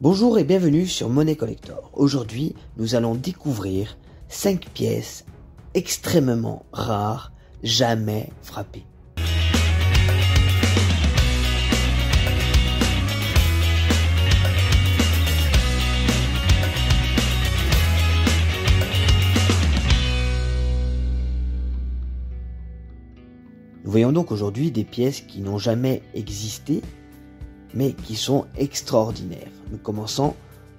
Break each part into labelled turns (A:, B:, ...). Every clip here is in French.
A: Bonjour et bienvenue sur Monnaie Collector. Aujourd'hui, nous allons découvrir 5 pièces extrêmement rares, jamais frappées. Nous voyons donc aujourd'hui des pièces qui n'ont jamais existé, mais qui sont extraordinaires. Nous commençons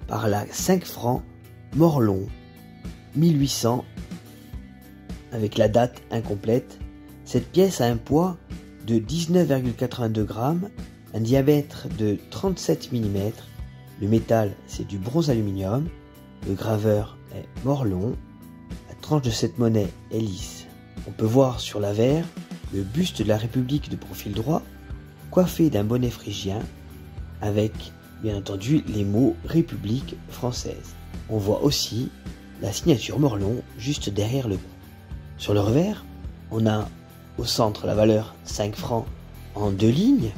A: par la 5 francs Morlon 1800 avec la date incomplète. Cette pièce a un poids de 19,82 grammes, un diamètre de 37 mm. Le métal, c'est du bronze aluminium. Le graveur est Morlon. La tranche de cette monnaie est lisse. On peut voir sur l'avers le buste de la République de profil droit, coiffé d'un bonnet phrygien, avec bien entendu les mots République française. On voit aussi la signature Morlon juste derrière le cou. Sur le revers, on a au centre la valeur 5 francs en 2 lignes.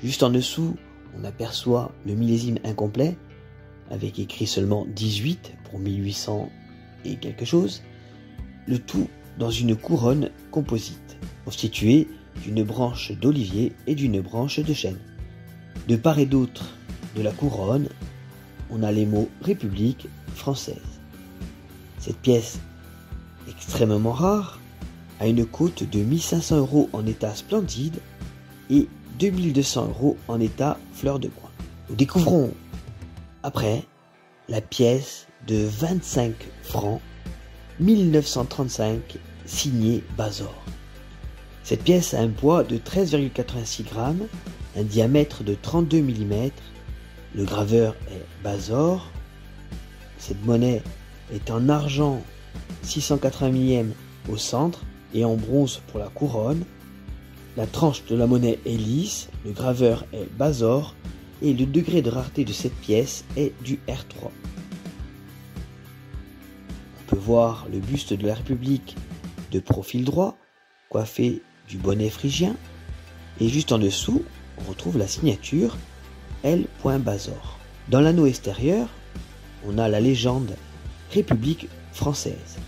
A: Juste en dessous, on aperçoit le millésime incomplet avec écrit seulement 18 pour 1800 et quelque chose. Le tout dans une couronne composite constituée d'une branche d'olivier et d'une branche de chêne. De part et d'autre de la couronne, on a les mots République française. Cette pièce, extrêmement rare, a une cote de 1500 € en état splendide et 2200 € en état fleur de pois. Nous découvrons après la pièce de 25 francs 1935 signée Bazor. Cette pièce a un poids de 13,86 grammes, un diamètre de 32 mm. Le graveur est Bazor. Cette monnaie est en argent 680 millième au centre et en bronze pour la couronne. La tranche de la monnaie est lisse, le graveur est Bazor et le degré de rareté de cette pièce est du R3. On peut voir le buste de la République de profil droit, coiffé du bonnet phrygien, et juste en dessous, on retrouve la signature L. Bazor. Dans l'anneau extérieur, on a la légende République française.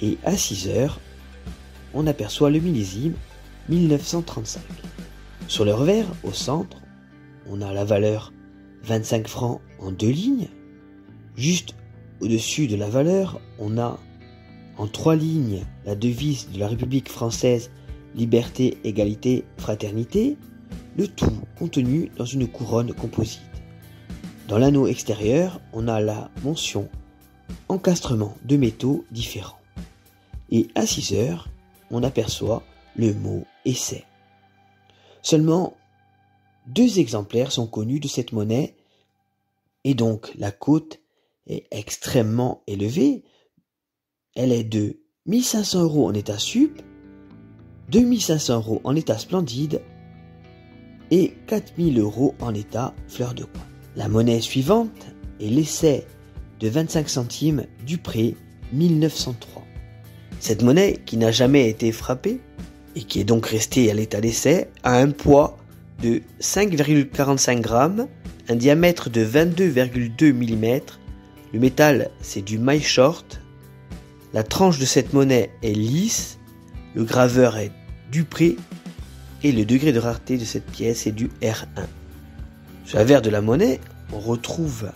A: Et à 6 heures, on aperçoit le millésime 1935. Sur le revers, au centre, on a la valeur 25 francs en 2 lignes. Juste au-dessus de la valeur, on a en 3 lignes la devise de la République française, liberté, égalité, fraternité. Le tout contenu dans une couronne composite. Dans l'anneau extérieur, on a la mention encastrement de métaux différents. Et à 6 heures, on aperçoit le mot essai. Seulement 2 exemplaires sont connus de cette monnaie et donc la cote est extrêmement élevée. Elle est de 1500 € en état sup, 2500 € en état splendide et 4000 € en état fleur de pois. La monnaie suivante est l'essai de 25 centimes Dupré 1903. Cette monnaie, qui n'a jamais été frappée et qui est donc restée à l'état d'essai, a un poids de 5,45 grammes, un diamètre de 22,2 mm. Le métal, c'est du maille short. La tranche de cette monnaie est lisse. Le graveur est Dupré. Et le degré de rareté de cette pièce est du R1. Sur l'avers de la monnaie, on retrouve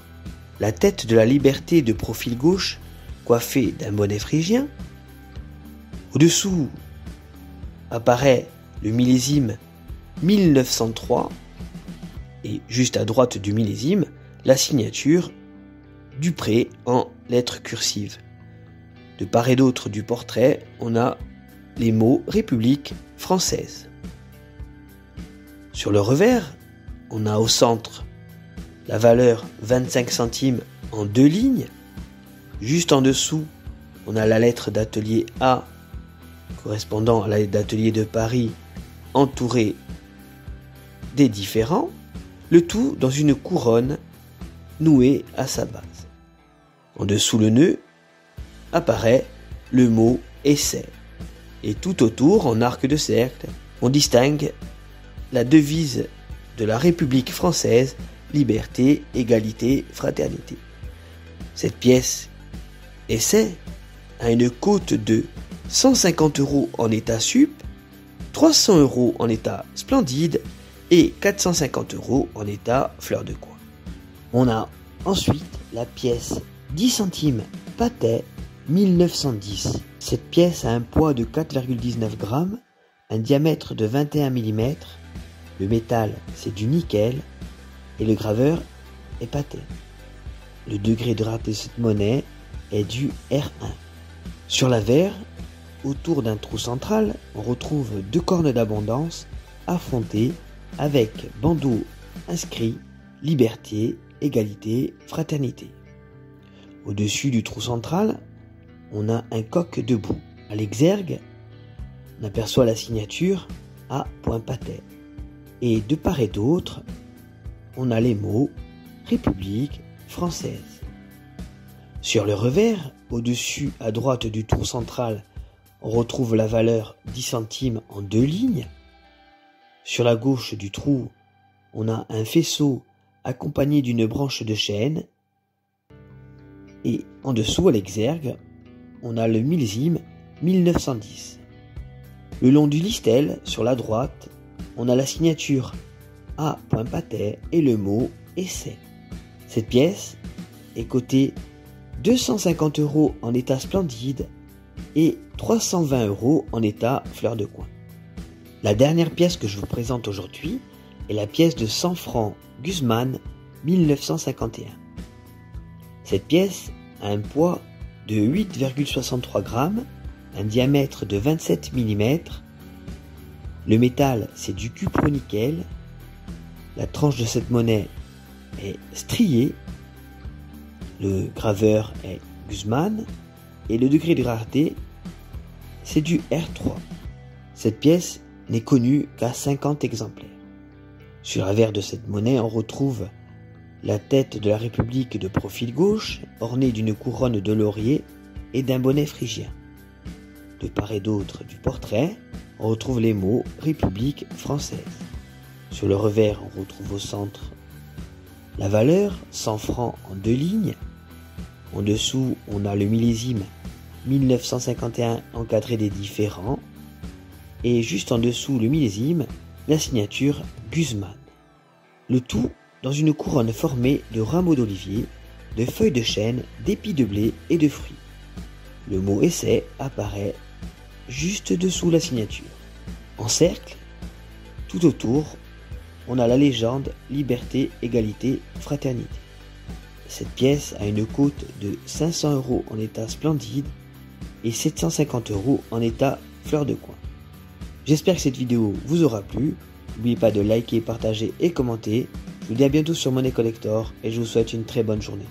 A: la tête de la liberté de profil gauche, coiffée d'un bonnet phrygien. Au-dessous apparaît le millésime 1903 et juste à droite du millésime, la signature Dupré en lettres cursives. De part et d'autre du portrait, on a les mots République française. Sur le revers, on a au centre la valeur 25 centimes en 2 lignes. Juste en dessous, on a la lettre d'atelier A correspondant à la lettre d'atelier de Paris entourée des différents. Le tout dans une couronne nouée à sa base. En dessous le nœud apparaît le mot essai. Et tout autour, en arc de cercle, on distingue la devise de la République française, liberté, égalité, fraternité. Cette pièce essai a une cote de 150 € en état sup, 300 € en état splendide et 450 € en état fleur de coin. On a ensuite la pièce 10 centimes Patet 1910. Cette pièce a un poids de 4,19 g, un diamètre de 21 mm, le métal c'est du nickel et le graveur est Patet. Le degré de rareté de cette monnaie est du R1. Sur l'avers, autour d'un trou central, on retrouve 2 cornes d'abondance affrontées avec bandeau inscrit liberté, égalité, fraternité. Au-dessus du trou central, on a un coq debout. À l'exergue, on aperçoit la signature A. Patet. Et de part et d'autre, on a les mots République française. Sur le revers, au-dessus à droite du trou central, on retrouve la valeur 10 centimes en 2 lignes. Sur la gauche du trou, on a un faisceau accompagné d'une branche de chêne. Et en dessous, à l'exergue, on a le millésime 1910. Le long du listel, sur la droite, on a la signature A. Patet et le mot essai. Cette pièce est cotée 250 € en état splendide et 320 € en état fleur de coin. La dernière pièce que je vous présente aujourd'hui est la pièce de 100 francs Guzman 1951. Cette pièce a un poids de 8,63 g, un diamètre de 27 mm, le métal c'est du cupro-nickel, la tranche de cette monnaie est striée, le graveur est Guzman et le degré de rareté c'est du R3. Cette pièce n'est connue qu'à 50 exemplaires. Sur l'avers de cette monnaie, on retrouve la tête de la République de profil gauche, ornée d'une couronne de laurier et d'un bonnet phrygien. De part et d'autre du portrait, on retrouve les mots République française. Sur le revers, on retrouve au centre la valeur 100 francs en 2 lignes. En dessous, on a le millésime 1951 encadré des différents. Et juste en dessous le millésime, la signature Guzman. Le tout dans une couronne formée de rameaux d'olivier, de feuilles de chêne, d'épis de blé et de fruits. Le mot essai apparaît juste dessous la signature. En cercle, tout autour, on a la légende liberté, égalité, fraternité. Cette pièce a une cote de 500 € en état splendide et 750 € en état fleur de coin. J'espère que cette vidéo vous aura plu. N'oubliez pas de liker, partager et commenter. Je vous dis à bientôt sur Monnaie Collector et je vous souhaite une très bonne journée.